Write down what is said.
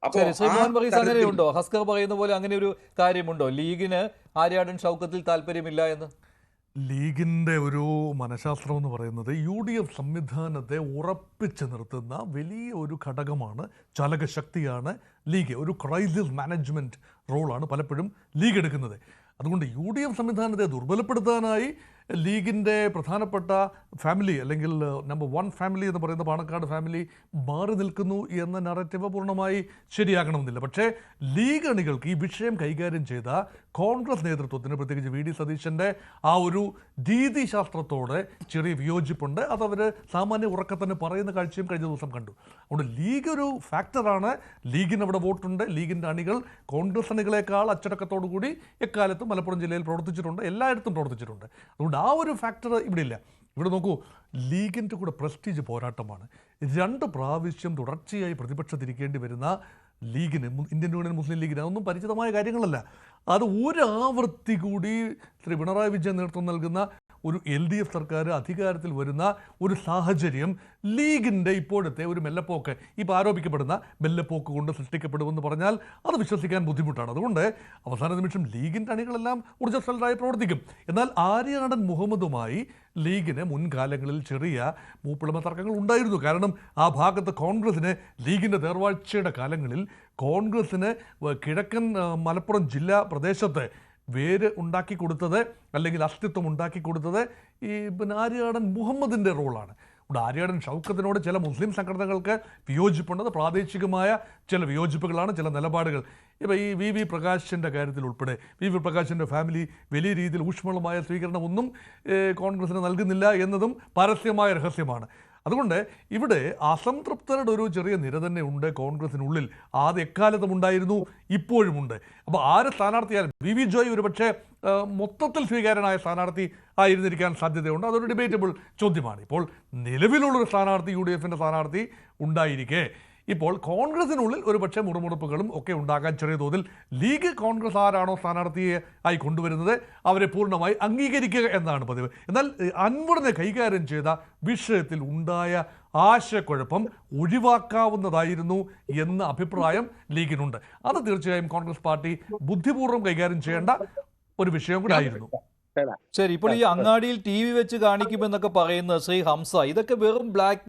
അപ്പോ ശരി, ശ്രീ ആ മോഹൻ ബഗീസ് തരത്തിൽ അങ്ങനെയുണ്ടോ? ഹസ്കർ പറയുന്ന പോലെ അങ്ങനെ ഒരു കാര്യമുണ്ടോ? ലീഗിന് ആര്യാടൻ ഷൗക്കത്തിൽ താല്പര്യമില്ല എന്ന്? ലീഗിൻ്റെ ഒരു മനഃശാസ്ത്രം എന്ന് പറയുന്നത് UDF സംവിധാനത്തെ ഉറപ്പിച്ച് നിർത്തുന്ന വലിയ ഒരു ഘടകമാണ്, ചലകശക്തിയാണ് ലീഗ്. ഒരു ക്രൈസിസ് മാനേജ്മെൻറ്റ് റോളാണ് പലപ്പോഴും ലീഗ് എടുക്കുന്നത്. അതുകൊണ്ട് UDF സംവിധാനത്തെ ദുർബലപ്പെടുത്താനായി ലീഗിൻ്റെ പ്രധാനപ്പെട്ട ഫാമിലി അല്ലെങ്കിൽ നമ്പർ 1 ഫാമിലി എന്ന് പറയുന്ന പാണക്കാട് ഫാമിലി മാറി നിൽക്കുന്നു എന്ന നറേറ്റീവ് പൂർണ്ണമായി ശരിയാകണമെന്നില്ല. പക്ഷേ ലീഗ് അണികൾക്ക് ഈ വിഷയം കൈകാര്യം ചെയ്ത കോൺഗ്രസ് നേതൃത്വത്തിന്, പ്രത്യേകിച്ച് VD സതീശൻ്റെ ആ ഒരു രീതിശാസ്ത്രത്തോട് ചെറിയ വിയോജിപ്പുണ്ട്. അതവർ സാമാന്യ ഉറക്കെ തന്നെ പറയുന്ന കാഴ്ചയും കഴിഞ്ഞ ദിവസം കണ്ടു. അതുകൊണ്ട് ലീഗ് ഒരു ഫാക്ടറാണ്. ലീഗിന് അവിടെ വോട്ടുണ്ട്. ലീഗിൻ്റെ അണികൾ കോൺഗ്രസ് അണികളെക്കാൾ അച്ചടക്കത്തോടു കൂടി എക്കാലത്തും മലപ്പുറം ജില്ലയിൽ പ്രവർത്തിച്ചിട്ടുണ്ട്, എല്ലായിടത്തും പ്രവർത്തിച്ചിട്ടുണ്ട്. അതുകൊണ്ട് ആ ഒരു ഫാക്ടർ ഇവിടെ ഇല്ല. ഇവിടെ നോക്കൂ, ലീഗിൻ്റെ കൂടെ പ്രസ്റ്റീജ് പോരാട്ടമാണ്. 2 പ്രാവശ്യം തുടർച്ചയായി പ്രതിപക്ഷത്തിരിക്കേണ്ടി വരുന്ന ലീഗിന്, ഇന്ത്യൻ യൂണിയൻ മുസ്ലിം ലീഗിന് അതൊന്നും പരിചിതമായ കാര്യങ്ങളല്ല. അത് ഒരാവർത്തി കൂടി ശ്രീ പിണറായി വിജയൻ നേതൃത്വം നൽകുന്ന ഒരു LDF സർക്കാർ അധികാരത്തിൽ വരുന്ന ഒരു സാഹചര്യം ലീഗിൻ്റെ ഇപ്പോഴത്തെ ഒരു മെല്ലപ്പോക്ക്, ഇപ്പോൾ ആരോപിക്കപ്പെടുന്ന മെല്ലപ്പോക്ക് കൊണ്ട് സൃഷ്ടിക്കപ്പെടുമെന്ന് പറഞ്ഞാൽ അത് വിശ്വസിക്കാൻ ബുദ്ധിമുട്ടാണ്. അതുകൊണ്ട് അവസാന നിമിഷം ലീഗിൻ്റെ അണികളെല്ലാം ഊർജ്ജസ്വലരായി പ്രവർത്തിക്കും. എന്നാൽ ആര്യാടൻ മുഹമ്മദുമായി ലീഗിന് മുൻകാലങ്ങളിൽ ചെറിയ മൂപ്പിളമ തർക്കങ്ങൾ ഉണ്ടായിരുന്നു. കാരണം ആ ഭാഗത്ത് കോൺഗ്രസിന്, ലീഗിൻ്റെ തേർവാഴ്ചയുടെ കാലങ്ങളിൽ കോൺഗ്രസിന് കിഴക്കൻ മലപ്പുറം ജില്ലാ പ്രദേശത്ത് വേര് ഉണ്ടാക്കി കൊടുത്തത്, അല്ലെങ്കിൽ അസ്തിത്വം ഉണ്ടാക്കി കൊടുത്തത് ഈ ആര്യാടൻ മുഹമ്മദിൻ്റെ റോളാണ്. ഇവിടെ ആര്യാടൻ ഷൗക്കത്തിനോട് ചില മുസ്ലിം സംഘടനകൾക്ക് വിയോജിപ്പുണ്ട്. പ്രാദേശികമായ ചില വിയോജിപ്പുകളാണ്, ചില നിലപാടുകൾ. ഇപ്പോൾ ഈ VV പ്രകാശിൻ്റെ കാര്യത്തിൽ ഉൾപ്പെടെ VV പ്രകാശിൻ്റെ ഫാമിലി വലിയ രീതിയിൽ ഊഷ്മളമായ സ്വീകരണം ഒന്നും കോൺഗ്രസിന് നൽകുന്നില്ല എന്നതും പരസ്യമായ രഹസ്യമാണ്. അതുകൊണ്ട് ഇവിടെ അസംതൃപ്തരുടെ ഒരു ചെറിയ നിര തന്നെ ഉണ്ട് കോൺഗ്രസിനുള്ളിൽ. ആദ്യ എക്കാലത്തും ഉണ്ടായിരുന്നു, ഇപ്പോഴുമുണ്ട്. അപ്പോൾ ആര് സ്ഥാനാർത്ഥിയാലും VV ജോയ് ഒരു പക്ഷേ മൊത്തത്തിൽ സ്വീകാര്യനായ സ്ഥാനാർത്ഥി ആയിരുന്നിരിക്കാൻ സാധ്യതയുണ്ട്. അതൊരു ഡിബേറ്റബിൾ ചോദ്യമാണ്. ഇപ്പോൾ നിലവിലുള്ളൊരു സ്ഥാനാർത്ഥി, UDFൻ്റെ സ്ഥാനാർത്ഥി ഉണ്ടായിരിക്കെ ഇപ്പോൾ കോൺഗ്രസിനുള്ളിൽ ഒരു പക്ഷേ മുറുമുറുപ്പുകളും ഒക്കെ ഉണ്ടാകാൻ ചെറിയ തോതിൽ ലീഗ് കോൺഗ്രസ് ആരാണോ സ്ഥാനാർത്ഥിയെ ആയി കൊണ്ടുവരുന്നത് അവരെ പൂർണ്ണമായി അംഗീകരിക്കുക എന്നതാണ് പതിവ്. എന്നാൽ അൻവറിനെ കൈകാര്യം ചെയ്ത വിഷയത്തിൽ ഉണ്ടായ ആശയക്കുഴപ്പം ഒഴിവാക്കാവുന്നതായിരുന്നു എന്ന അഭിപ്രായം ലീഗിനുണ്ട്. അത് തീർച്ചയായും കോൺഗ്രസ് പാർട്ടി ബുദ്ധിപൂർവ്വം കൈകാര്യം ചെയ്യേണ്ട ഒരു വിഷയം കൂടെ ആയിരുന്നു. ശരി, ഇപ്പോൾ ഈ അങ്ങാടിയിൽ TV വെച്ച് കാണിക്കുമെന്നൊക്കെ പറയുന്ന ശ്രീ ഹംസ, ഇതൊക്കെ വെറും ബ്ലാക്ക്